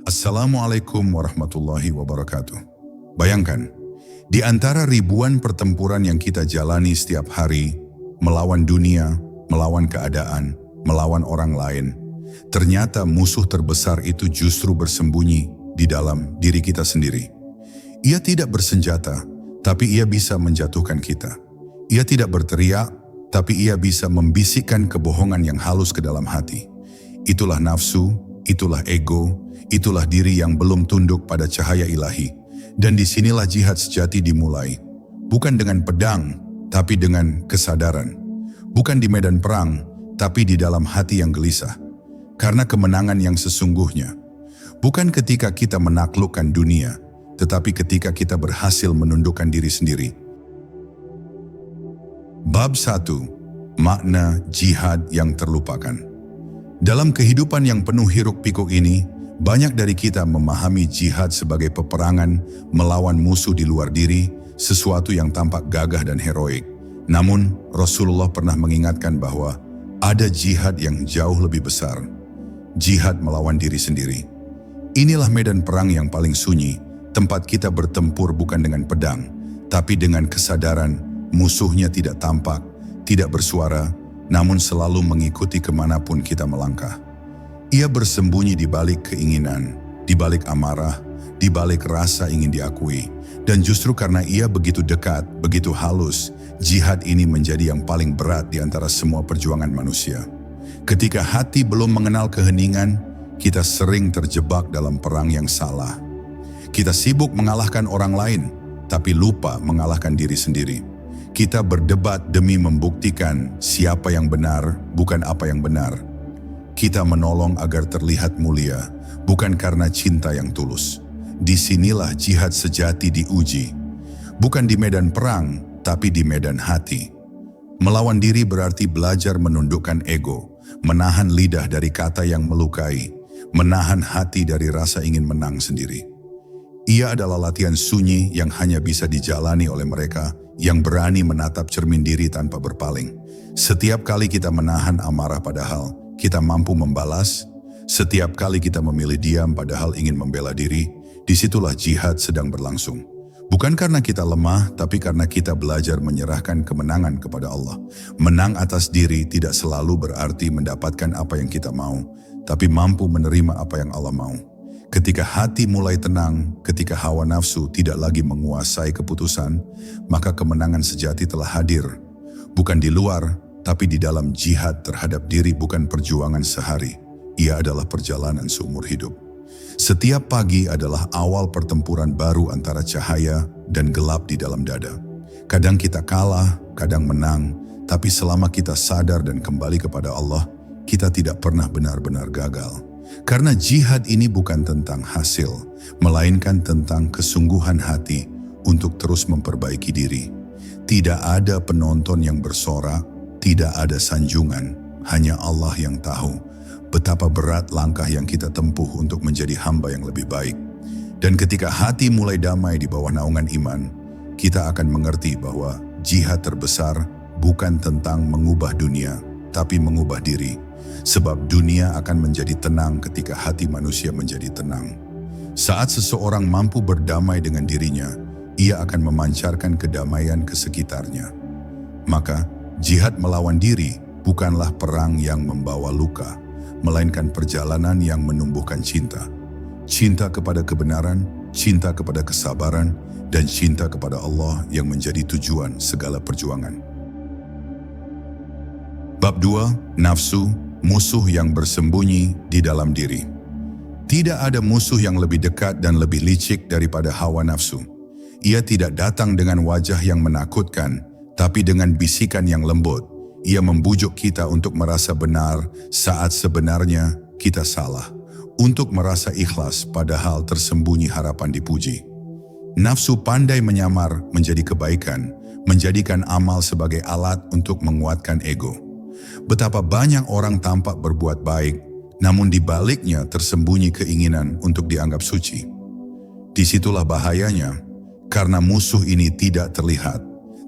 Assalamualaikum warahmatullahi wabarakatuh. Bayangkan, di antara ribuan pertempuran yang kita jalani setiap hari, melawan dunia, melawan keadaan, melawan orang lain, ternyata musuh terbesar itu justru bersembunyi di dalam diri kita sendiri. Ia tidak bersenjata, tapi ia bisa menjatuhkan kita. Ia tidak berteriak, tapi ia bisa membisikkan kebohongan yang halus ke dalam hati. Itulah nafsu, itulah ego, itulah diri yang belum tunduk pada cahaya ilahi. Dan disinilah jihad sejati dimulai. Bukan dengan pedang, tapi dengan kesadaran. Bukan di medan perang, tapi di dalam hati yang gelisah. Karena kemenangan yang sesungguhnya, bukan ketika kita menaklukkan dunia, tetapi ketika kita berhasil menundukkan diri sendiri. Bab 1. Makna jihad yang terlupakan. Dalam kehidupan yang penuh hiruk-pikuk ini, banyak dari kita memahami jihad sebagai peperangan melawan musuh di luar diri, sesuatu yang tampak gagah dan heroik. Namun, Rasulullah pernah mengingatkan bahwa ada jihad yang jauh lebih besar. Jihad melawan diri sendiri. Inilah medan perang yang paling sunyi, tempat kita bertempur bukan dengan pedang, tapi dengan kesadaran musuhnya tidak tampak, tidak bersuara, namun selalu mengikuti kemanapun kita melangkah. Ia bersembunyi di balik keinginan, di balik amarah, di balik rasa ingin diakui. Dan justru karena ia begitu dekat, begitu halus, jihad ini menjadi yang paling berat di antara semua perjuangan manusia. Ketika hati belum mengenal keheningan, kita sering terjebak dalam perang yang salah. Kita sibuk mengalahkan orang lain, tapi lupa mengalahkan diri sendiri. Kita berdebat demi membuktikan siapa yang benar, bukan apa yang benar. Kita menolong agar terlihat mulia, bukan karena cinta yang tulus. Disinilah jihad sejati diuji. Bukan di medan perang, tapi di medan hati. Melawan diri berarti belajar menundukkan ego, menahan lidah dari kata yang melukai, menahan hati dari rasa ingin menang sendiri. Ia adalah latihan sunyi yang hanya bisa dijalani oleh mereka yang berani menatap cermin diri tanpa berpaling. Setiap kali kita menahan amarah padahal kita mampu membalas, setiap kali kita memilih diam padahal ingin membela diri, disitulah jihad sedang berlangsung. Bukan karena kita lemah, tapi karena kita belajar menyerahkan kemenangan kepada Allah. Menang atas diri tidak selalu berarti mendapatkan apa yang kita mau, tapi mampu menerima apa yang Allah mau. Ketika hati mulai tenang, ketika hawa nafsu tidak lagi menguasai keputusan, maka kemenangan sejati telah hadir. Bukan di luar, tapi di dalam jihad terhadap diri bukan perjuangan sehari. Ia adalah perjalanan seumur hidup. Setiap pagi adalah awal pertempuran baru antara cahaya dan gelap di dalam dada. Kadang kita kalah, kadang menang, tapi selama kita sadar dan kembali kepada Allah, kita tidak pernah benar-benar gagal. Karena jihad ini bukan tentang hasil, melainkan tentang kesungguhan hati untuk terus memperbaiki diri. Tidak ada penonton yang bersorak, tidak ada sanjungan, hanya Allah yang tahu betapa berat langkah yang kita tempuh untuk menjadi hamba yang lebih baik. Dan ketika hati mulai damai di bawah naungan iman, kita akan mengerti bahwa jihad terbesar bukan tentang mengubah dunia, tapi mengubah diri. Sebab dunia akan menjadi tenang ketika hati manusia menjadi tenang. Saat seseorang mampu berdamai dengan dirinya, ia akan memancarkan kedamaian ke sekitarnya. Maka, jihad melawan diri bukanlah perang yang membawa luka, melainkan perjalanan yang menumbuhkan cinta. Cinta kepada kebenaran, cinta kepada kesabaran, dan cinta kepada Allah yang menjadi tujuan segala perjuangan. Bab 2. Nafsu, musuh yang bersembunyi di dalam diri. Tidak ada musuh yang lebih dekat dan lebih licik daripada hawa nafsu. Ia tidak datang dengan wajah yang menakutkan, tapi dengan bisikan yang lembut. Ia membujuk kita untuk merasa benar saat sebenarnya kita salah. Untuk merasa ikhlas padahal tersembunyi harapan dipuji. Nafsu pandai menyamar menjadi kebaikan, menjadikan amal sebagai alat untuk menguatkan ego. Betapa banyak orang tampak berbuat baik, namun di baliknya tersembunyi keinginan untuk dianggap suci. Disitulah bahayanya, karena musuh ini tidak terlihat,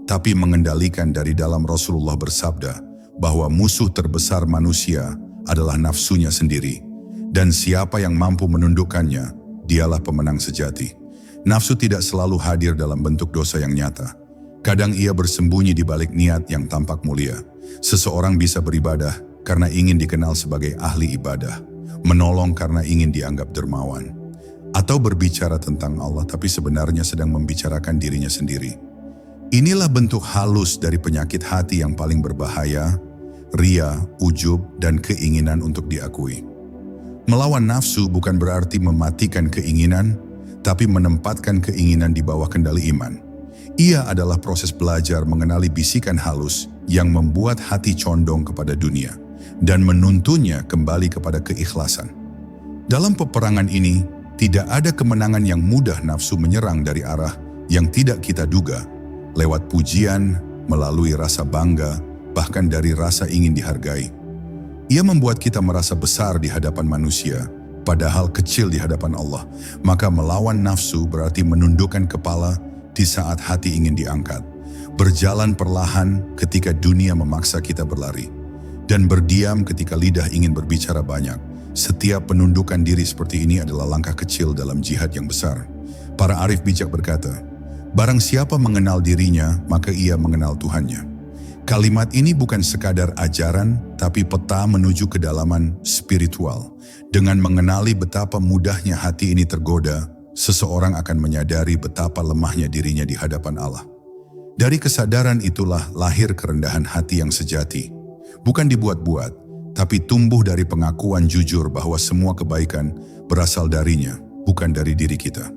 tapi mengendalikan. Dari dalam Rasulullah bersabda bahwa musuh terbesar manusia adalah nafsunya sendiri. Dan siapa yang mampu menundukkannya, dialah pemenang sejati. Nafsu tidak selalu hadir dalam bentuk dosa yang nyata. Kadang ia bersembunyi di balik niat yang tampak mulia. Seseorang bisa beribadah karena ingin dikenal sebagai ahli ibadah, menolong karena ingin dianggap dermawan, atau berbicara tentang Allah tapi sebenarnya sedang membicarakan dirinya sendiri. Inilah bentuk halus dari penyakit hati yang paling berbahaya, ria, ujub, dan keinginan untuk diakui. Melawan nafsu bukan berarti mematikan keinginan, tapi menempatkan keinginan di bawah kendali iman. Ia adalah proses belajar mengenali bisikan halus yang membuat hati condong kepada dunia dan menuntunnya kembali kepada keikhlasan. Dalam peperangan ini, tidak ada kemenangan yang mudah. Nafsu menyerang dari arah yang tidak kita duga, lewat pujian, melalui rasa bangga, bahkan dari rasa ingin dihargai. Ia membuat kita merasa besar di hadapan manusia, padahal kecil di hadapan Allah. Maka melawan nafsu berarti menundukkan kepala di saat hati ingin diangkat, berjalan perlahan ketika dunia memaksa kita berlari, dan berdiam ketika lidah ingin berbicara banyak. Setiap penundukan diri seperti ini adalah langkah kecil dalam jihad yang besar. Para arif bijak berkata, barang siapa mengenal dirinya, maka ia mengenal Tuhannya. Kalimat ini bukan sekadar ajaran, tapi peta menuju kedalaman spiritual. Dengan mengenali betapa mudahnya hati ini tergoda, seseorang akan menyadari betapa lemahnya dirinya di hadapan Allah. Dari kesadaran itulah lahir kerendahan hati yang sejati. Bukan dibuat-buat, tapi tumbuh dari pengakuan jujur bahwa semua kebaikan berasal darinya, bukan dari diri kita.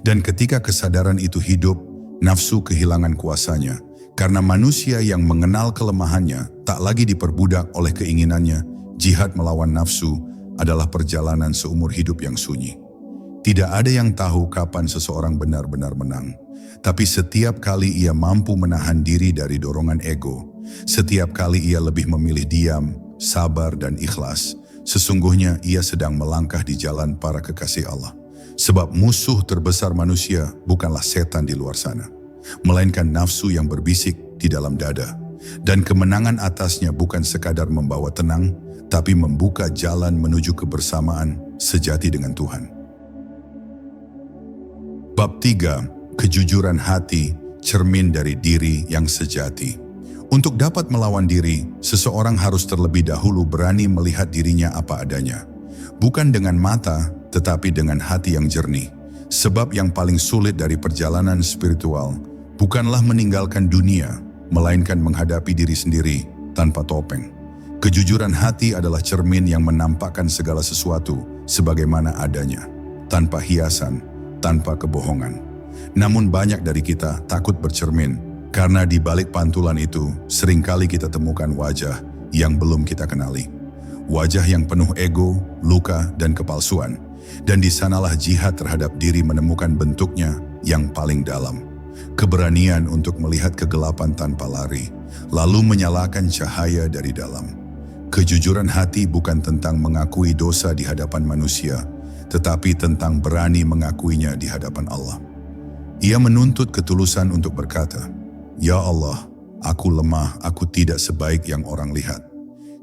Dan ketika kesadaran itu hidup, nafsu kehilangan kuasanya. Karena manusia yang mengenal kelemahannya tak lagi diperbudak oleh keinginannya. Jihad melawan nafsu adalah perjalanan seumur hidup yang sunyi. Tidak ada yang tahu kapan seseorang benar-benar menang. Tapi setiap kali ia mampu menahan diri dari dorongan ego, setiap kali ia lebih memilih diam, sabar dan ikhlas, sesungguhnya ia sedang melangkah di jalan para kekasih Allah. Sebab musuh terbesar manusia bukanlah setan di luar sana, melainkan nafsu yang berbisik di dalam dada. Dan kemenangan atasnya bukan sekadar membawa tenang, tapi membuka jalan menuju kebersamaan sejati dengan Tuhan. Bab 3. Kejujuran hati, cermin dari diri yang sejati. Untuk dapat melawan diri, seseorang harus terlebih dahulu berani melihat dirinya apa adanya. Bukan dengan mata, tetapi dengan hati yang jernih. Sebab yang paling sulit dari perjalanan spiritual bukanlah meninggalkan dunia, melainkan menghadapi diri sendiri tanpa topeng. Kejujuran hati adalah cermin yang menampakkan segala sesuatu sebagaimana adanya, tanpa hiasan, tanpa kebohongan. Namun banyak dari kita takut bercermin, karena di balik pantulan itu seringkali kita temukan wajah yang belum kita kenali. Wajah yang penuh ego, luka, dan kepalsuan. Dan di sanalah jihad terhadap diri menemukan bentuknya yang paling dalam. Keberanian untuk melihat kegelapan tanpa lari, lalu menyalakan cahaya dari dalam. Kejujuran hati bukan tentang mengakui dosa di hadapan manusia, tetapi tentang berani mengakuinya di hadapan Allah. Ia menuntut ketulusan untuk berkata, "Ya Allah, aku lemah, aku tidak sebaik yang orang lihat."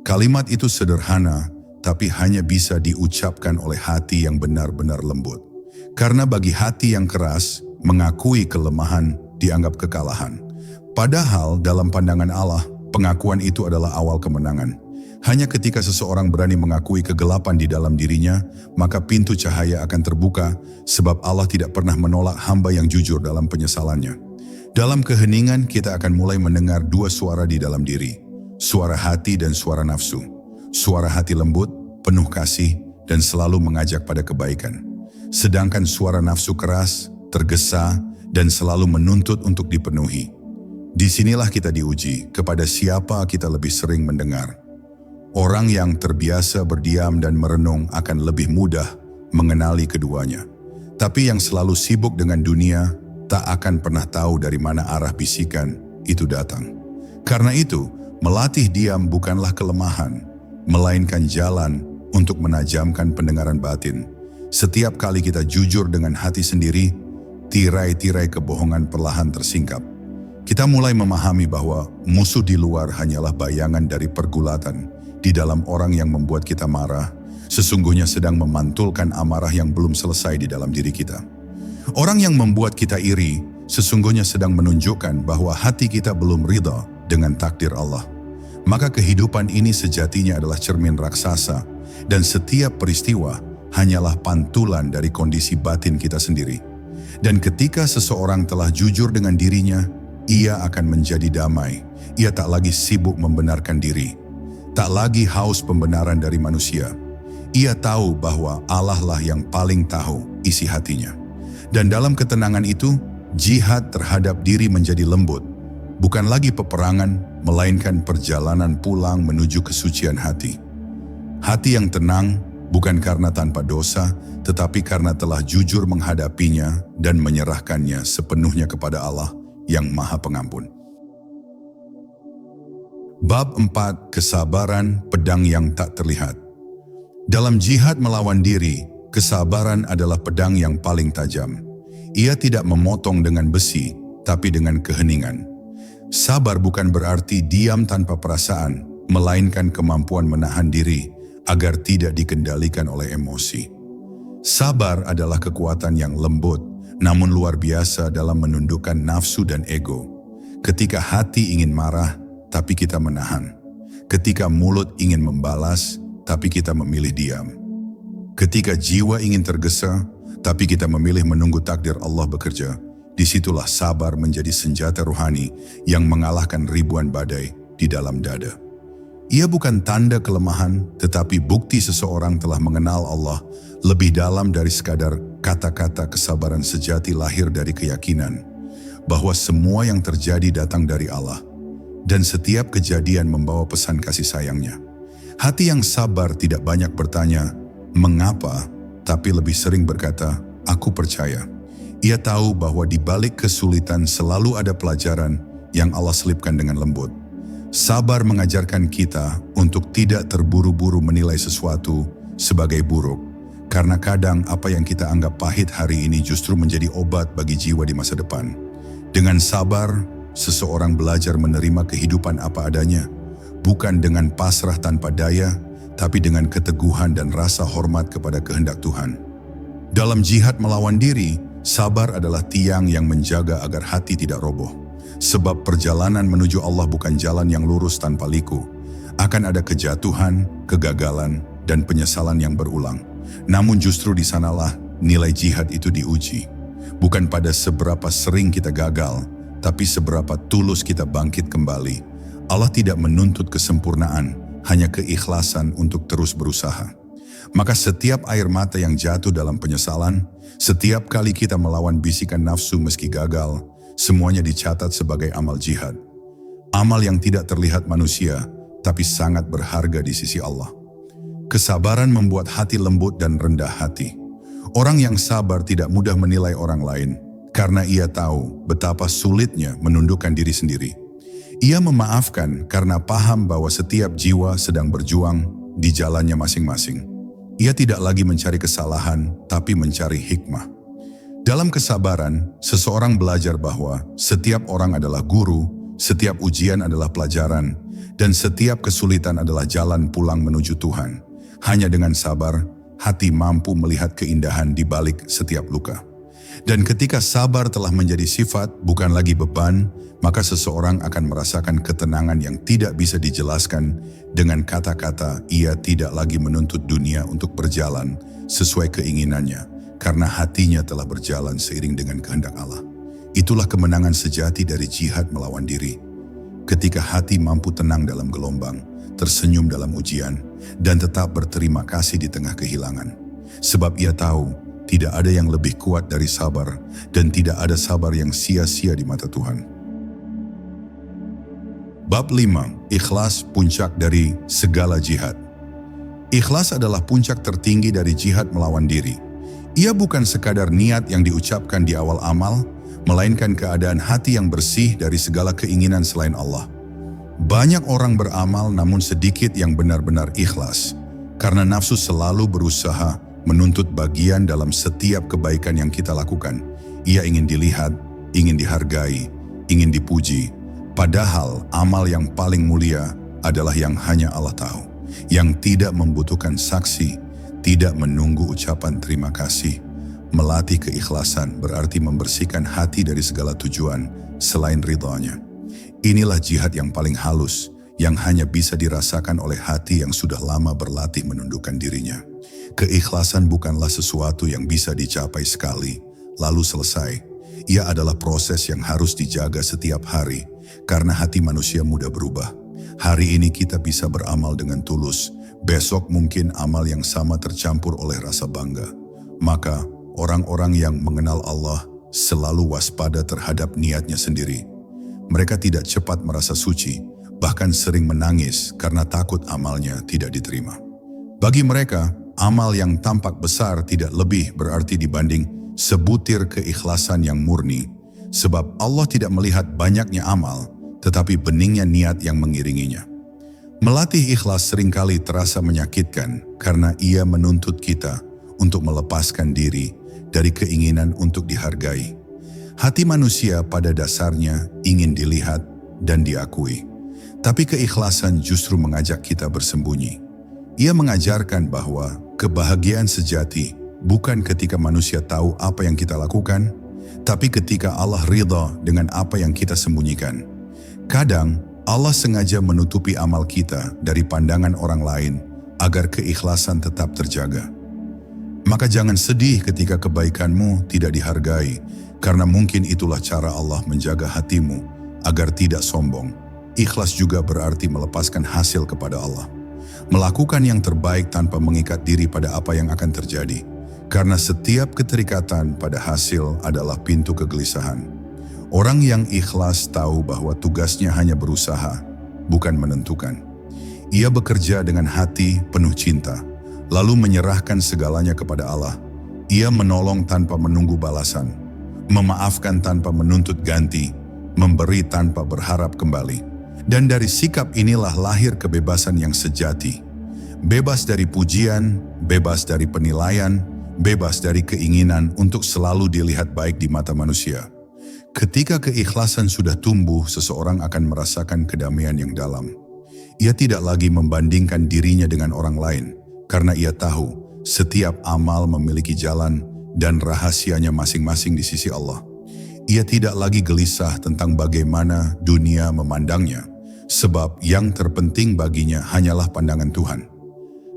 Kalimat itu sederhana, tapi hanya bisa diucapkan oleh hati yang benar-benar lembut. Karena bagi hati yang keras, mengakui kelemahan dianggap kekalahan. Padahal dalam pandangan Allah, pengakuan itu adalah awal kemenangan. Hanya ketika seseorang berani mengakui kegelapan di dalam dirinya, maka pintu cahaya akan terbuka, sebab Allah tidak pernah menolak hamba yang jujur dalam penyesalannya. Dalam keheningan kita akan mulai mendengar dua suara di dalam diri, suara hati dan suara nafsu. Suara hati lembut, penuh kasih, dan selalu mengajak pada kebaikan. Sedangkan suara nafsu keras, tergesa, dan selalu menuntut untuk dipenuhi. Disinilah kita diuji kepada siapa kita lebih sering mendengar. Orang yang terbiasa berdiam dan merenung akan lebih mudah mengenali keduanya. Tapi yang selalu sibuk dengan dunia tak akan pernah tahu dari mana arah bisikan itu datang. Karena itu, melatih diam bukanlah kelemahan, melainkan jalan untuk menajamkan pendengaran batin. Setiap kali kita jujur dengan hati sendiri, tirai-tirai kebohongan perlahan tersingkap. Kita mulai memahami bahwa musuh di luar hanyalah bayangan dari pergulatan di dalam orang yang membuat kita marah, sesungguhnya sedang memantulkan amarah yang belum selesai di dalam diri kita. Orang yang membuat kita iri, sesungguhnya sedang menunjukkan bahwa hati kita belum ridha dengan takdir Allah. Maka kehidupan ini sejatinya adalah cermin raksasa, dan setiap peristiwa hanyalah pantulan dari kondisi batin kita sendiri. Dan ketika seseorang telah jujur dengan dirinya, ia akan menjadi damai. Ia tak lagi sibuk membenarkan diri, tak lagi haus pembenaran dari manusia. Ia tahu bahwa Allah lah yang paling tahu isi hatinya. Dan dalam ketenangan itu, jihad terhadap diri menjadi lembut. Bukan lagi peperangan, melainkan perjalanan pulang menuju kesucian hati. Hati yang tenang bukan karena tanpa dosa, tetapi karena telah jujur menghadapinya dan menyerahkannya sepenuhnya kepada Allah yang Maha Pengampun. Bab 4. Kesabaran, pedang yang tak terlihat. Dalam jihad melawan diri, kesabaran adalah pedang yang paling tajam. Ia tidak memotong dengan besi, tapi dengan keheningan. Sabar bukan berarti diam tanpa perasaan, melainkan kemampuan menahan diri agar tidak dikendalikan oleh emosi. Sabar adalah kekuatan yang lembut, namun luar biasa dalam menundukkan nafsu dan ego. Ketika hati ingin marah, tapi kita menahan. Ketika mulut ingin membalas, tapi kita memilih diam. Ketika jiwa ingin tergesa, tapi kita memilih menunggu takdir Allah bekerja, disitulah sabar menjadi senjata rohani yang mengalahkan ribuan badai di dalam dada. Ia bukan tanda kelemahan, tetapi bukti seseorang telah mengenal Allah lebih dalam dari sekadar kata-kata. Kesabaran sejati lahir dari keyakinan bahwa semua yang terjadi datang dari Allah, dan setiap kejadian membawa pesan kasih sayangnya. Hati yang sabar tidak banyak bertanya, mengapa, tapi lebih sering berkata, aku percaya. Ia tahu bahwa di balik kesulitan selalu ada pelajaran yang Allah selipkan dengan lembut. Sabar mengajarkan kita untuk tidak terburu-buru menilai sesuatu sebagai buruk, karena kadang apa yang kita anggap pahit hari ini justru menjadi obat bagi jiwa di masa depan. Dengan sabar, seseorang belajar menerima kehidupan apa adanya, bukan dengan pasrah tanpa daya, tapi dengan keteguhan dan rasa hormat kepada kehendak Tuhan. Dalam jihad melawan diri, sabar adalah tiang yang menjaga agar hati tidak roboh. Sebab perjalanan menuju Allah bukan jalan yang lurus tanpa liku. Akan ada kejatuhan, kegagalan, dan penyesalan yang berulang. Namun justru di sanalah nilai jihad itu diuji. Bukan pada seberapa sering kita gagal, tapi seberapa tulus kita bangkit kembali. Allah tidak menuntut kesempurnaan, hanya keikhlasan untuk terus berusaha. Maka setiap air mata yang jatuh dalam penyesalan, setiap kali kita melawan bisikan nafsu meski gagal, semuanya dicatat sebagai amal jihad. Amal yang tidak terlihat manusia, tapi sangat berharga di sisi Allah. Kesabaran membuat hati lembut dan rendah hati. Orang yang sabar tidak mudah menilai orang lain, karena ia tahu betapa sulitnya menundukkan diri sendiri. Ia memaafkan karena paham bahwa setiap jiwa sedang berjuang di jalannya masing-masing. Ia tidak lagi mencari kesalahan, tapi mencari hikmah. Dalam kesabaran, seseorang belajar bahwa setiap orang adalah guru, setiap ujian adalah pelajaran, dan setiap kesulitan adalah jalan pulang menuju Tuhan. Hanya dengan sabar, hati mampu melihat keindahan di balik setiap luka. Dan ketika sabar telah menjadi sifat, bukan lagi beban, maka seseorang akan merasakan ketenangan yang tidak bisa dijelaskan dengan kata-kata. Ia tidak lagi menuntut dunia untuk berjalan sesuai keinginannya, karena hatinya telah berjalan seiring dengan kehendak Allah. Itulah kemenangan sejati dari jihad melawan diri. Ketika hati mampu tenang dalam gelombang, tersenyum dalam ujian, dan tetap berterima kasih di tengah kehilangan. Sebab ia tahu, tidak ada yang lebih kuat dari sabar, dan tidak ada sabar yang sia-sia di mata Tuhan. Bab 5. Ikhlas, puncak dari segala jihad. Ikhlas adalah puncak tertinggi dari jihad melawan diri. Ia bukan sekadar niat yang diucapkan di awal amal, melainkan keadaan hati yang bersih dari segala keinginan selain Allah. Banyak orang beramal namun sedikit yang benar-benar ikhlas, karena nafsu selalu berusaha menuntut bagian dalam setiap kebaikan yang kita lakukan. Ia ingin dilihat, ingin dihargai, ingin dipuji. Padahal amal yang paling mulia adalah yang hanya Allah tahu, yang tidak membutuhkan saksi, tidak menunggu ucapan terima kasih. Melatih keikhlasan berarti membersihkan hati dari segala tujuan selain ridhonya. Inilah jihad yang paling halus, yang hanya bisa dirasakan oleh hati yang sudah lama berlatih menundukkan dirinya. Keikhlasan bukanlah sesuatu yang bisa dicapai sekali, lalu selesai. Ia adalah proses yang harus dijaga setiap hari, karena hati manusia mudah berubah. Hari ini kita bisa beramal dengan tulus, besok mungkin amal yang sama tercampur oleh rasa bangga. Maka, orang-orang yang mengenal Allah selalu waspada terhadap niatnya sendiri. Mereka tidak cepat merasa suci, bahkan sering menangis karena takut amalnya tidak diterima. Bagi mereka, amal yang tampak besar tidak lebih berarti dibanding sebutir keikhlasan yang murni, sebab Allah tidak melihat banyaknya amal, tetapi beningnya niat yang mengiringinya. Melatih ikhlas seringkali terasa menyakitkan karena ia menuntut kita untuk melepaskan diri dari keinginan untuk dihargai. Hati manusia pada dasarnya ingin dilihat dan diakui. Tapi keikhlasan justru mengajak kita bersembunyi. Ia mengajarkan bahwa kebahagiaan sejati bukan ketika manusia tahu apa yang kita lakukan, tapi ketika Allah ridha dengan apa yang kita sembunyikan. Kadang Allah sengaja menutupi amal kita dari pandangan orang lain agar keikhlasan tetap terjaga. Maka jangan sedih ketika kebaikanmu tidak dihargai, karena mungkin itulah cara Allah menjaga hatimu agar tidak sombong. Ikhlas juga berarti melepaskan hasil kepada Allah. Melakukan yang terbaik tanpa mengikat diri pada apa yang akan terjadi. Karena setiap keterikatan pada hasil adalah pintu kegelisahan. Orang yang ikhlas tahu bahwa tugasnya hanya berusaha, bukan menentukan. Ia bekerja dengan hati penuh cinta, lalu menyerahkan segalanya kepada Allah. Ia menolong tanpa menunggu balasan, memaafkan tanpa menuntut ganti, memberi tanpa berharap kembali. Dan dari sikap inilah lahir kebebasan yang sejati. Bebas dari pujian, bebas dari penilaian, bebas dari keinginan untuk selalu dilihat baik di mata manusia. Ketika keikhlasan sudah tumbuh, seseorang akan merasakan kedamaian yang dalam. Ia tidak lagi membandingkan dirinya dengan orang lain, karena ia tahu setiap amal memiliki jalan dan rahasianya masing-masing di sisi Allah. Ia tidak lagi gelisah tentang bagaimana dunia memandangnya, sebab yang terpenting baginya hanyalah pandangan Tuhan.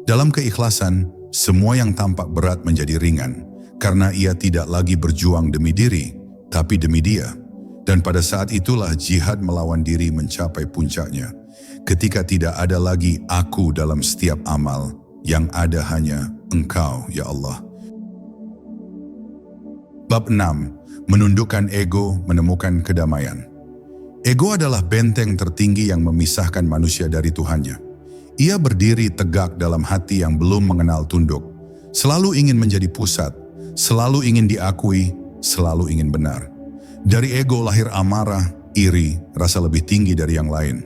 Dalam keikhlasan, semua yang tampak berat menjadi ringan, karena ia tidak lagi berjuang demi diri, tapi demi Dia. Dan pada saat itulah jihad melawan diri mencapai puncaknya. Ketika tidak ada lagi aku dalam setiap amal, yang ada hanya Engkau, ya Allah. Bab 6. Menundukkan ego, menemukan kedamaian. Ego adalah benteng tertinggi yang memisahkan manusia dari Tuhannya. Ia berdiri tegak dalam hati yang belum mengenal tunduk. Selalu ingin menjadi pusat, selalu ingin diakui, selalu ingin benar. Dari ego lahir amarah, iri, rasa lebih tinggi dari yang lain.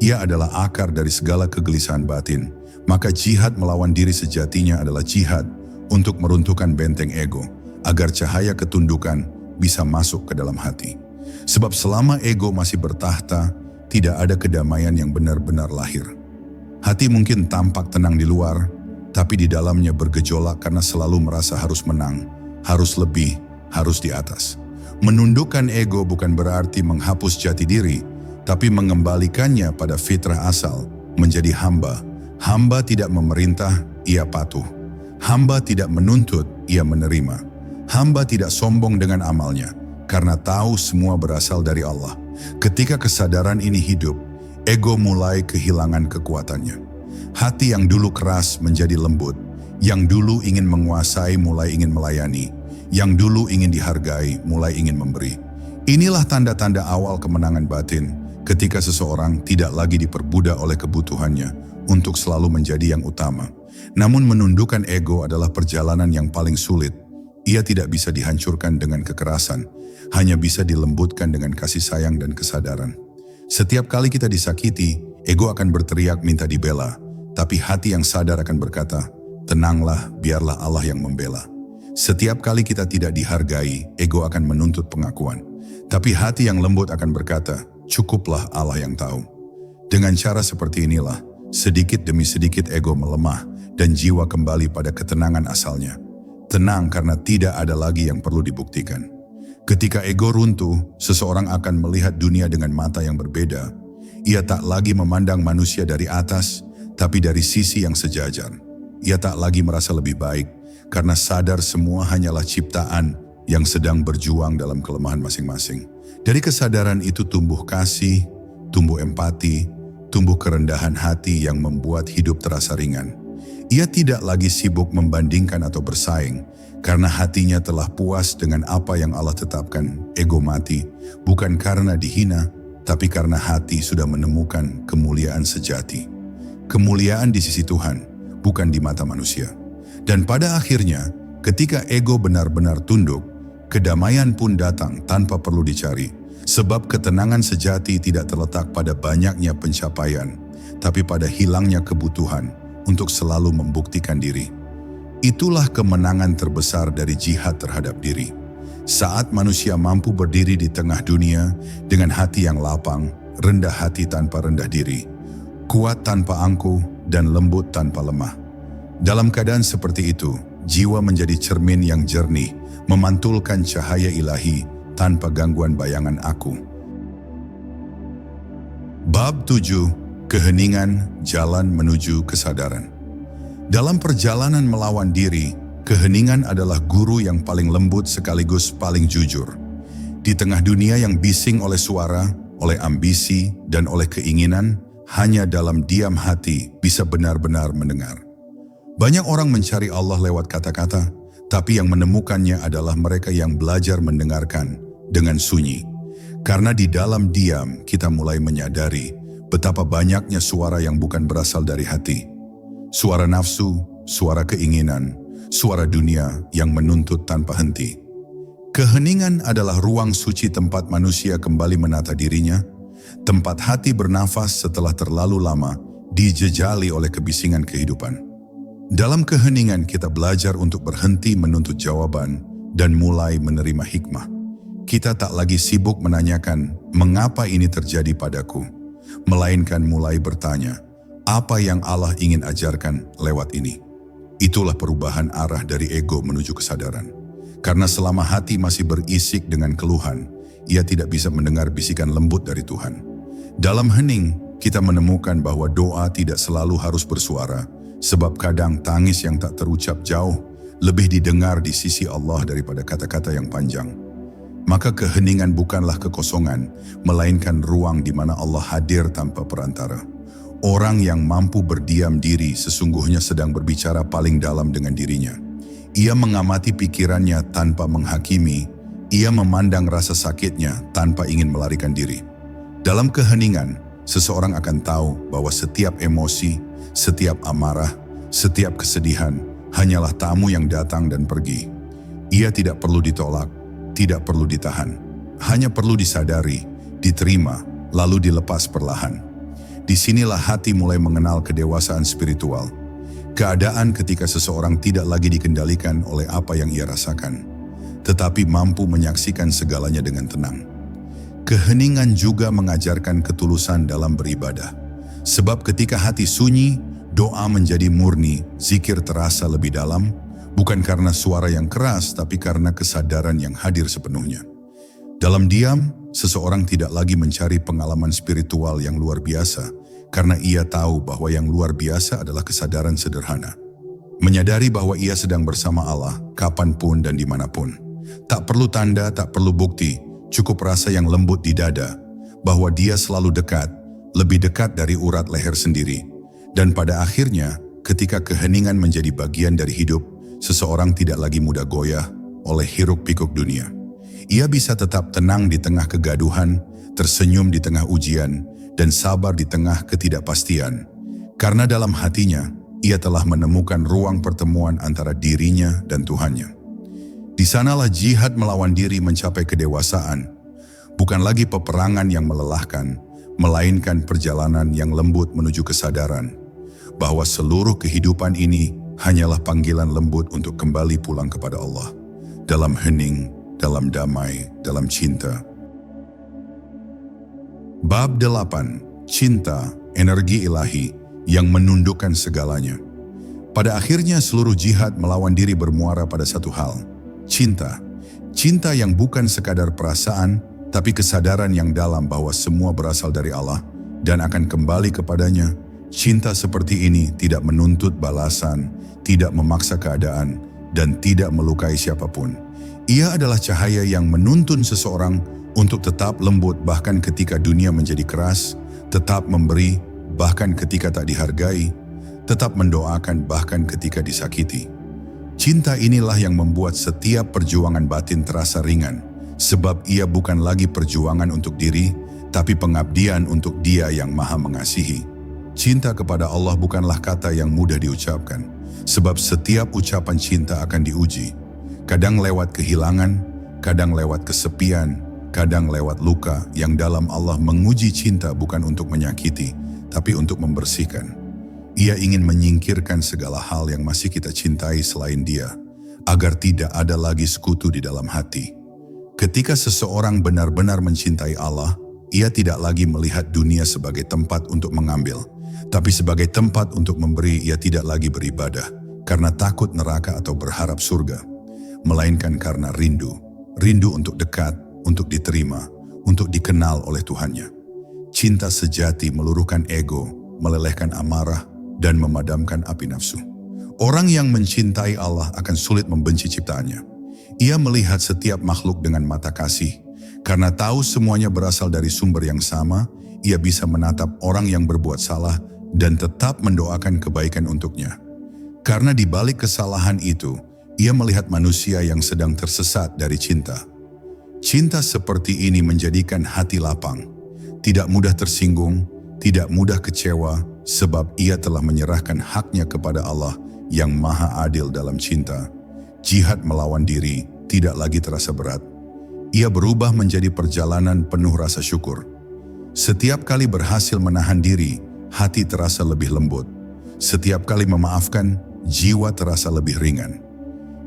Ia adalah akar dari segala kegelisahan batin. Maka jihad melawan diri sejatinya adalah jihad untuk meruntuhkan benteng ego, agar cahaya ketundukan bisa masuk ke dalam hati. Sebab selama ego masih bertahta, tidak ada kedamaian yang benar-benar lahir. Hati mungkin tampak tenang di luar, tapi di dalamnya bergejolak karena selalu merasa harus menang, harus lebih, harus di atas. Menundukkan ego bukan berarti menghapus jati diri, tapi mengembalikannya pada fitrah asal, menjadi hamba. Hamba tidak memerintah, ia patuh. Hamba tidak menuntut, ia menerima. Hamba tidak sombong dengan amalnya, karena tahu semua berasal dari Allah. Ketika kesadaran ini hidup, ego mulai kehilangan kekuatannya. Hati yang dulu keras menjadi lembut, yang dulu ingin menguasai mulai ingin melayani, yang dulu ingin dihargai mulai ingin memberi. Inilah tanda-tanda awal kemenangan batin, ketika seseorang tidak lagi diperbudak oleh kebutuhannya untuk selalu menjadi yang utama. Namun menundukkan ego adalah perjalanan yang paling sulit. Ia tidak bisa dihancurkan dengan kekerasan, hanya bisa dilembutkan dengan kasih sayang dan kesadaran. Setiap kali kita disakiti, ego akan berteriak minta dibela, tapi hati yang sadar akan berkata, tenanglah, biarlah Allah yang membela. Setiap kali kita tidak dihargai, ego akan menuntut pengakuan. Tapi hati yang lembut akan berkata, cukuplah Allah yang tahu. Dengan cara seperti inilah, sedikit demi sedikit ego melemah dan jiwa kembali pada ketenangan asalnya. Tenang karena tidak ada lagi yang perlu dibuktikan. Ketika ego runtuh, seseorang akan melihat dunia dengan mata yang berbeda. Ia tak lagi memandang manusia dari atas, tapi dari sisi yang sejajar. Ia tak lagi merasa lebih baik, karena sadar semua hanyalah ciptaan yang sedang berjuang dalam kelemahan masing-masing. Dari kesadaran itu tumbuh kasih, tumbuh empati, tumbuh kerendahan hati yang membuat hidup terasa ringan. Ia tidak lagi sibuk membandingkan atau bersaing, karena hatinya telah puas dengan apa yang Allah tetapkan. Ego mati, bukan karena dihina, tapi karena hati sudah menemukan kemuliaan sejati. Kemuliaan di sisi Tuhan, bukan di mata manusia. Dan pada akhirnya, ketika ego benar-benar tunduk, kedamaian pun datang tanpa perlu dicari. Sebab ketenangan sejati tidak terletak pada banyaknya pencapaian, tapi pada hilangnya kebutuhan untuk selalu membuktikan diri. Itulah kemenangan terbesar dari jihad terhadap diri. Saat manusia mampu berdiri di tengah dunia dengan hati yang lapang, rendah hati tanpa rendah diri, kuat tanpa angkuh, dan lembut tanpa lemah. Dalam keadaan seperti itu, jiwa menjadi cermin yang jernih, memantulkan cahaya ilahi tanpa gangguan bayangan aku. Bab 7. Keheningan, jalan menuju kesadaran. Dalam perjalanan melawan diri, keheningan adalah guru yang paling lembut sekaligus paling jujur. Di tengah dunia yang bising oleh suara, oleh ambisi, dan oleh keinginan, hanya dalam diam hati bisa benar-benar mendengar. Banyak orang mencari Allah lewat kata-kata, tapi yang menemukannya adalah mereka yang belajar mendengarkan dengan sunyi. Karena di dalam diam kita mulai menyadari betapa banyaknya suara yang bukan berasal dari hati. Suara nafsu, suara keinginan, suara dunia yang menuntut tanpa henti. Keheningan adalah ruang suci tempat manusia kembali menata dirinya, tempat hati bernafas setelah terlalu lama dijejali oleh kebisingan kehidupan. Dalam keheningan kita belajar untuk berhenti menuntut jawaban dan mulai menerima hikmah. Kita tak lagi sibuk menanyakan mengapa ini terjadi padaku, melainkan mulai bertanya, apa yang Allah ingin ajarkan lewat ini? Itulah perubahan arah dari ego menuju kesadaran. Karena selama hati masih berisik dengan keluhan, ia tidak bisa mendengar bisikan lembut dari Tuhan. Dalam hening, kita menemukan bahwa doa tidak selalu harus bersuara, sebab kadang tangis yang tak terucap jauh lebih didengar di sisi Allah daripada kata-kata yang panjang. Maka keheningan bukanlah kekosongan, melainkan ruang di mana Allah hadir tanpa perantara. Orang yang mampu berdiam diri sesungguhnya sedang berbicara paling dalam dengan dirinya. Ia mengamati pikirannya tanpa menghakimi, ia memandang rasa sakitnya tanpa ingin melarikan diri. Dalam keheningan, seseorang akan tahu bahwa setiap emosi, setiap amarah, setiap kesedihan hanyalah tamu yang datang dan pergi. Ia tidak perlu ditolak, tidak perlu ditahan, hanya perlu disadari, diterima, lalu dilepas perlahan. Disinilah hati mulai mengenal kedewasaan spiritual. Keadaan ketika seseorang tidak lagi dikendalikan oleh apa yang ia rasakan, tetapi mampu menyaksikan segalanya dengan tenang. Keheningan juga mengajarkan ketulusan dalam beribadah. Sebab ketika hati sunyi, doa menjadi murni, zikir terasa lebih dalam, bukan karena suara yang keras, tapi karena kesadaran yang hadir sepenuhnya. Dalam diam, seseorang tidak lagi mencari pengalaman spiritual yang luar biasa, karena ia tahu bahwa yang luar biasa adalah kesadaran sederhana. Menyadari bahwa ia sedang bersama Allah, kapanpun dan dimanapun. Tak perlu tanda, tak perlu bukti, cukup rasa yang lembut di dada, bahwa dia selalu dekat, lebih dekat dari urat leher sendiri. Dan pada akhirnya, ketika keheningan menjadi bagian dari hidup, seseorang tidak lagi mudah goyah oleh hiruk-pikuk dunia. Ia bisa tetap tenang di tengah kegaduhan, tersenyum di tengah ujian, dan sabar di tengah ketidakpastian. Karena dalam hatinya, ia telah menemukan ruang pertemuan antara dirinya dan Tuhannya. Di sanalah jihad melawan diri mencapai kedewasaan, bukan lagi peperangan yang melelahkan, melainkan perjalanan yang lembut menuju kesadaran, bahwa seluruh kehidupan ini hanyalah panggilan lembut untuk kembali pulang kepada Allah, dalam hening, dalam damai, dalam cinta. Bab 8. Cinta, energi ilahi yang menundukkan segalanya. Pada akhirnya seluruh jihad melawan diri bermuara pada satu hal, cinta. Cinta yang bukan sekadar perasaan, tapi kesadaran yang dalam bahwa semua berasal dari Allah dan akan kembali kepadanya. Cinta seperti ini tidak menuntut balasan, tidak memaksa keadaan, dan tidak melukai siapapun. Ia adalah cahaya yang menuntun seseorang untuk tetap lembut bahkan ketika dunia menjadi keras, tetap memberi bahkan ketika tak dihargai, tetap mendoakan bahkan ketika disakiti. Cinta inilah yang membuat setiap perjuangan batin terasa ringan, sebab ia bukan lagi perjuangan untuk diri, tapi pengabdian untuk Dia yang Maha Mengasihi. Cinta kepada Allah bukanlah kata yang mudah diucapkan, sebab setiap ucapan cinta akan diuji. Kadang lewat kehilangan, kadang lewat kesepian, kadang lewat luka yang dalam Allah menguji cinta bukan untuk menyakiti, tapi untuk membersihkan. Ia ingin menyingkirkan segala hal yang masih kita cintai selain Dia, agar tidak ada lagi sekutu di dalam hati. Ketika seseorang benar-benar mencintai Allah, ia tidak lagi melihat dunia sebagai tempat untuk mengambil, tapi sebagai tempat untuk memberi. Ia tidak lagi beribadah karena takut neraka atau berharap surga, melainkan karena rindu untuk dekat, untuk diterima, untuk dikenal oleh Tuhannya. Cinta sejati meluruhkan ego, melelehkan amarah, dan memadamkan api nafsu. Orang yang mencintai Allah akan sulit membenci ciptaannya. Ia melihat setiap makhluk dengan mata kasih. Karena tahu semuanya berasal dari sumber yang sama, ia bisa menatap orang yang berbuat salah dan tetap mendoakan kebaikan untuknya. Karena di balik kesalahan itu, ia melihat manusia yang sedang tersesat dari cinta. Cinta seperti ini menjadikan hati lapang, tidak mudah tersinggung, tidak mudah kecewa, sebab ia telah menyerahkan haknya kepada Allah yang Maha Adil dalam cinta. Jihad melawan diri tidak lagi terasa berat. Ia berubah menjadi perjalanan penuh rasa syukur. Setiap kali berhasil menahan diri, hati terasa lebih lembut. Setiap kali memaafkan, jiwa terasa lebih ringan.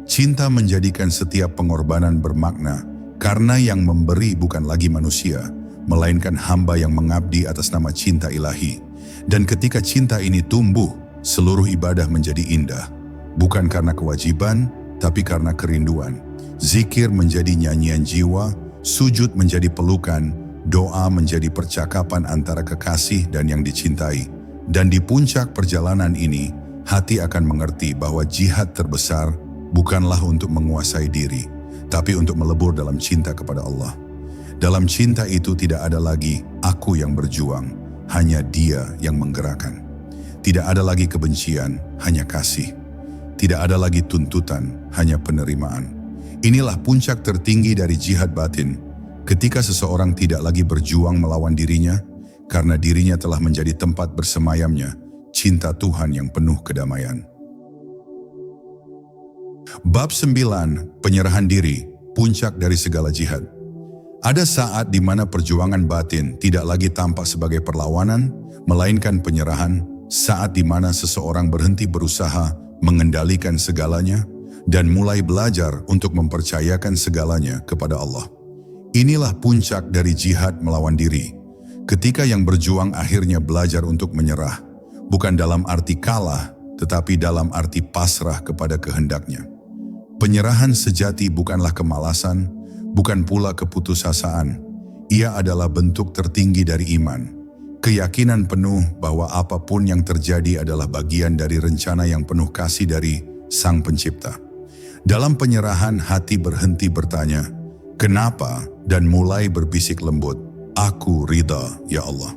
Cinta menjadikan setiap pengorbanan bermakna, karena yang memberi bukan lagi manusia, melainkan hamba yang mengabdi atas nama cinta ilahi. Dan ketika cinta ini tumbuh, seluruh ibadah menjadi indah. Bukan karena kewajiban, tapi karena kerinduan. Zikir menjadi nyanyian jiwa, sujud menjadi pelukan, doa menjadi percakapan antara kekasih dan yang dicintai. Dan di puncak perjalanan ini, hati akan mengerti bahwa jihad terbesar bukanlah untuk menguasai diri, tapi untuk melebur dalam cinta kepada Allah. Dalam cinta itu tidak ada lagi aku yang berjuang, hanya Dia yang menggerakkan. Tidak ada lagi kebencian, hanya kasih. Tidak ada lagi tuntutan, hanya penerimaan. Inilah puncak tertinggi dari jihad batin, ketika seseorang tidak lagi berjuang melawan dirinya, karena dirinya telah menjadi tempat bersemayamnya cinta Tuhan yang penuh kedamaian. Bab 9, penyerahan diri, puncak dari segala jihad. Ada saat di mana perjuangan batin tidak lagi tampak sebagai perlawanan, melainkan penyerahan, saat di mana seseorang berhenti berusaha mengendalikan segalanya dan mulai belajar untuk mempercayakan segalanya kepada Allah. Inilah puncak dari jihad melawan diri, ketika yang berjuang akhirnya belajar untuk menyerah, bukan dalam arti kalah, tetapi dalam arti pasrah kepada kehendaknya. Penyerahan sejati bukanlah kemalasan, bukan pula keputusasaan. Ia adalah bentuk tertinggi dari iman. Keyakinan penuh bahwa apapun yang terjadi adalah bagian dari rencana yang penuh kasih dari Sang Pencipta. Dalam penyerahan, hati berhenti bertanya, "Kenapa?" dan mulai berbisik lembut, "Aku ridha, ya Allah."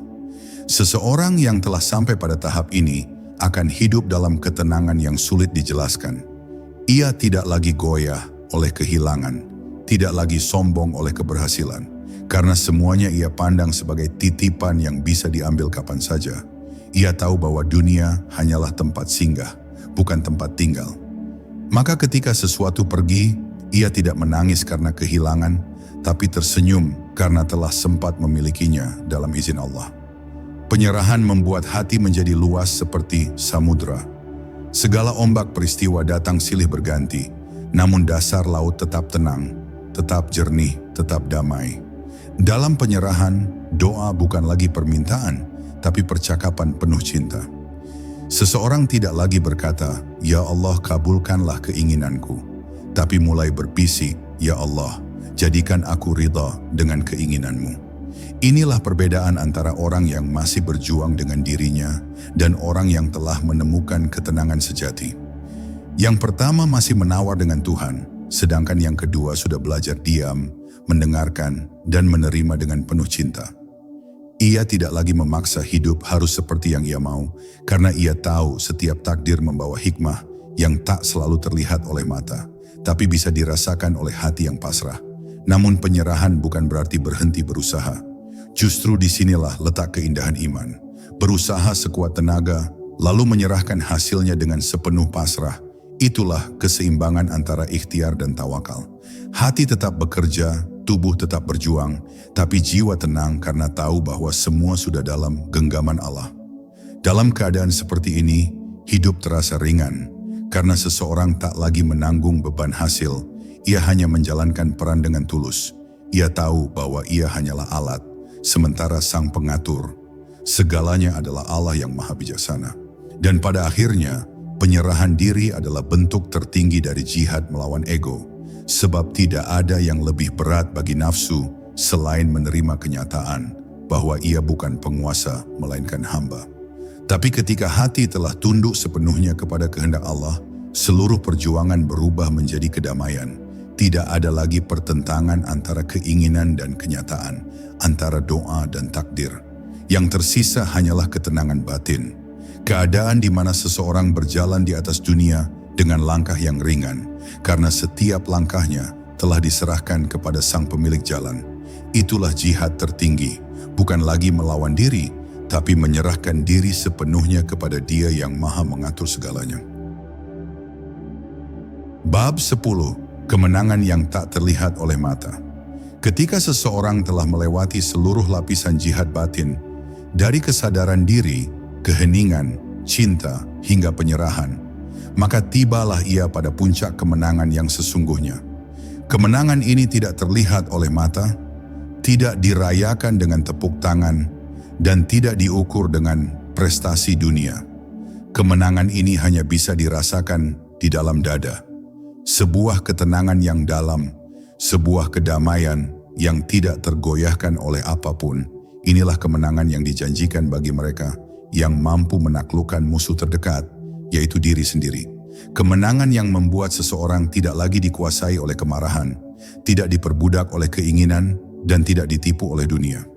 Seseorang yang telah sampai pada tahap ini akan hidup dalam ketenangan yang sulit dijelaskan. Ia tidak lagi goyah oleh kehilangan, tidak lagi sombong oleh keberhasilan, karena semuanya ia pandang sebagai titipan yang bisa diambil kapan saja. Ia tahu bahwa dunia hanyalah tempat singgah, bukan tempat tinggal. Maka ketika sesuatu pergi, ia tidak menangis karena kehilangan, tapi tersenyum karena telah sempat memilikinya dalam izin Allah. Penyerahan membuat hati menjadi luas seperti samudra. Segala ombak peristiwa datang silih berganti, namun dasar laut tetap tenang, tetap jernih, tetap damai. Dalam penyerahan, doa bukan lagi permintaan, tapi percakapan penuh cinta. Seseorang tidak lagi berkata, "Ya Allah, kabulkanlah keinginanku." Tapi mulai berbisik, "Ya Allah, jadikan aku ridha dengan keinginanmu." Inilah perbedaan antara orang yang masih berjuang dengan dirinya dan orang yang telah menemukan ketenangan sejati. Yang pertama masih menawar dengan Tuhan, sedangkan yang kedua sudah belajar diam, mendengarkan, dan menerima dengan penuh cinta. Ia tidak lagi memaksa hidup harus seperti yang ia mau, karena ia tahu setiap takdir membawa hikmah yang tak selalu terlihat oleh mata, tapi bisa dirasakan oleh hati yang pasrah. Namun penyerahan bukan berarti berhenti berusaha. Justru disinilah letak keindahan iman. Berusaha sekuat tenaga, lalu menyerahkan hasilnya dengan sepenuh pasrah. Itulah keseimbangan antara ikhtiar dan tawakal. Hati tetap bekerja, tubuh tetap berjuang, tapi jiwa tenang karena tahu bahwa semua sudah dalam genggaman Allah. Dalam keadaan seperti ini, hidup terasa ringan, karena seseorang tak lagi menanggung beban hasil. Ia hanya menjalankan peran dengan tulus. Ia tahu bahwa ia hanyalah alat, sementara Sang Pengatur, segalanya adalah Allah yang Maha Bijaksana. Dan pada akhirnya, penyerahan diri adalah bentuk tertinggi dari jihad melawan ego, sebab tidak ada yang lebih berat bagi nafsu selain menerima kenyataan bahwa ia bukan penguasa melainkan hamba. Tapi ketika hati telah tunduk sepenuhnya kepada kehendak Allah, seluruh perjuangan berubah menjadi kedamaian. Tidak ada lagi pertentangan antara keinginan dan kenyataan, antara doa dan takdir. Yang tersisa hanyalah ketenangan batin. Keadaan di mana seseorang berjalan di atas dunia dengan langkah yang ringan, karena setiap langkahnya telah diserahkan kepada Sang Pemilik jalan. Itulah jihad tertinggi, bukan lagi melawan diri, tapi menyerahkan diri sepenuhnya kepada Dia yang Maha mengatur segalanya. Bab 10. Kemenangan yang tak terlihat oleh mata. Ketika seseorang telah melewati seluruh lapisan jihad batin, dari kesadaran diri, keheningan, cinta, hingga penyerahan, maka tibalah ia pada puncak kemenangan yang sesungguhnya. Kemenangan ini tidak terlihat oleh mata, tidak dirayakan dengan tepuk tangan, dan tidak diukur dengan prestasi dunia. Kemenangan ini hanya bisa dirasakan di dalam dada. Sebuah ketenangan yang dalam, sebuah kedamaian yang tidak tergoyahkan oleh apapun. Inilah kemenangan yang dijanjikan bagi mereka yang mampu menaklukkan musuh terdekat, yaitu diri sendiri. Kemenangan yang membuat seseorang tidak lagi dikuasai oleh kemarahan, tidak diperbudak oleh keinginan, dan tidak ditipu oleh dunia.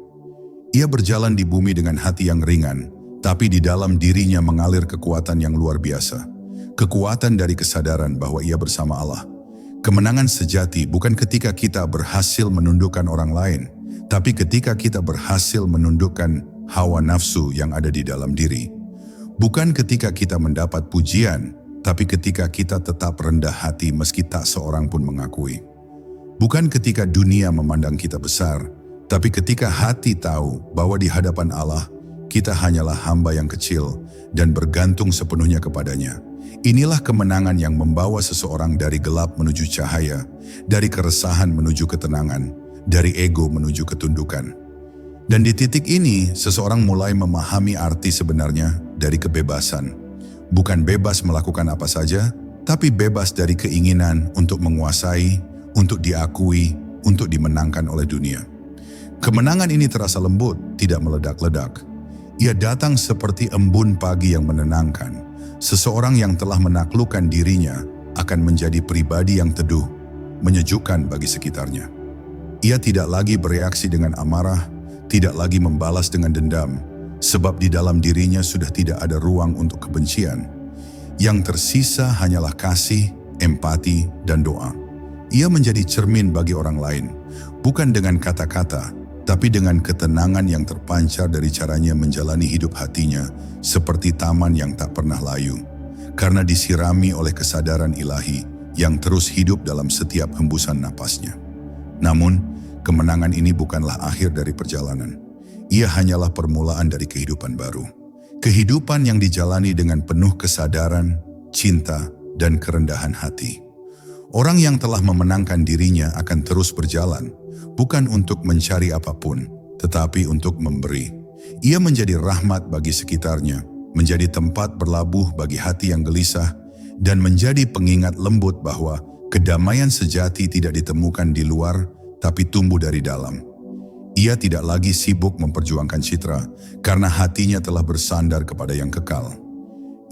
Ia berjalan di bumi dengan hati yang ringan, tapi di dalam dirinya mengalir kekuatan yang luar biasa. Kekuatan dari kesadaran bahwa ia bersama Allah. Kemenangan sejati bukan ketika kita berhasil menundukkan orang lain, tapi ketika kita berhasil menundukkan hawa nafsu yang ada di dalam diri. Bukan ketika kita mendapat pujian, tapi ketika kita tetap rendah hati meski tak seorang pun mengakui. Bukan ketika dunia memandang kita besar, tapi ketika hati tahu bahwa di hadapan Allah, kita hanyalah hamba yang kecil dan bergantung sepenuhnya kepadanya. Inilah kemenangan yang membawa seseorang dari gelap menuju cahaya, dari keresahan menuju ketenangan, dari ego menuju ketundukan. Dan di titik ini, seseorang mulai memahami arti sebenarnya dari kebebasan. Bukan bebas melakukan apa saja, tapi bebas dari keinginan untuk menguasai, untuk diakui, untuk dimenangkan oleh dunia. Kemenangan ini terasa lembut, tidak meledak-ledak. Ia datang seperti embun pagi yang menenangkan. Seseorang yang telah menaklukkan dirinya akan menjadi pribadi yang teduh, menyejukkan bagi sekitarnya. Ia tidak lagi bereaksi dengan amarah, tidak lagi membalas dengan dendam, sebab di dalam dirinya sudah tidak ada ruang untuk kebencian. Yang tersisa hanyalah kasih, empati, dan doa. Ia menjadi cermin bagi orang lain, bukan dengan kata-kata, tapi dengan ketenangan yang terpancar dari caranya menjalani hidup hatinya, seperti taman yang tak pernah layu, karena disirami oleh kesadaran ilahi yang terus hidup dalam setiap hembusan napasnya. Namun, kemenangan ini bukanlah akhir dari perjalanan. Ia hanyalah permulaan dari kehidupan baru. Kehidupan yang dijalani dengan penuh kesadaran, cinta, dan kerendahan hati. Orang yang telah memenangkan dirinya akan terus berjalan, bukan untuk mencari apapun, tetapi untuk memberi. Ia menjadi rahmat bagi sekitarnya, menjadi tempat berlabuh bagi hati yang gelisah, dan menjadi pengingat lembut bahwa kedamaian sejati tidak ditemukan di luar, tapi tumbuh dari dalam. Ia tidak lagi sibuk memperjuangkan citra karena hatinya telah bersandar kepada yang kekal.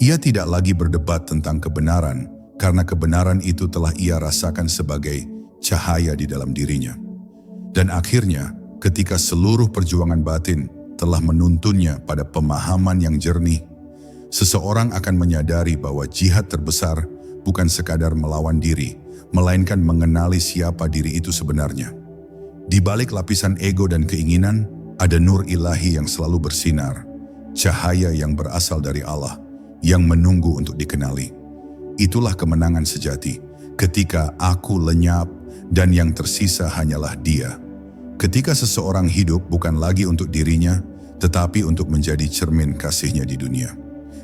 Ia tidak lagi berdebat tentang kebenaran karena kebenaran itu telah ia rasakan sebagai cahaya di dalam dirinya. Dan akhirnya, ketika seluruh perjuangan batin telah menuntunnya pada pemahaman yang jernih, seseorang akan menyadari bahwa jihad terbesar bukan sekadar melawan diri, melainkan mengenali siapa diri itu sebenarnya. Di balik lapisan ego dan keinginan, ada nur ilahi yang selalu bersinar, cahaya yang berasal dari Allah, yang menunggu untuk dikenali. Itulah kemenangan sejati, ketika aku lenyap dan yang tersisa hanyalah Dia. Ketika seseorang hidup bukan lagi untuk dirinya, tetapi untuk menjadi cermin kasih-Nya di dunia.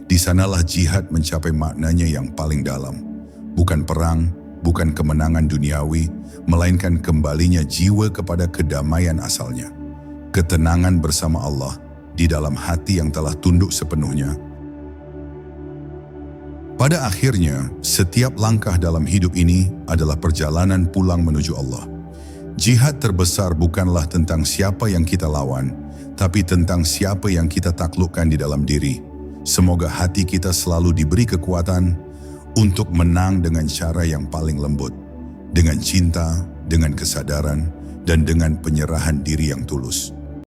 Di sanalah jihad mencapai maknanya yang paling dalam. Bukan perang, bukan kemenangan duniawi, melainkan kembalinya jiwa kepada kedamaian asalnya. Ketenangan bersama Allah di dalam hati yang telah tunduk sepenuhnya. Pada akhirnya, setiap langkah dalam hidup ini adalah perjalanan pulang menuju Allah. Jihad terbesar bukanlah tentang siapa yang kita lawan, tapi tentang siapa yang kita taklukkan di dalam diri. Semoga hati kita selalu diberi kekuatan untuk menang dengan cara yang paling lembut, dengan cinta, dengan kesadaran, dan dengan penyerahan diri yang tulus.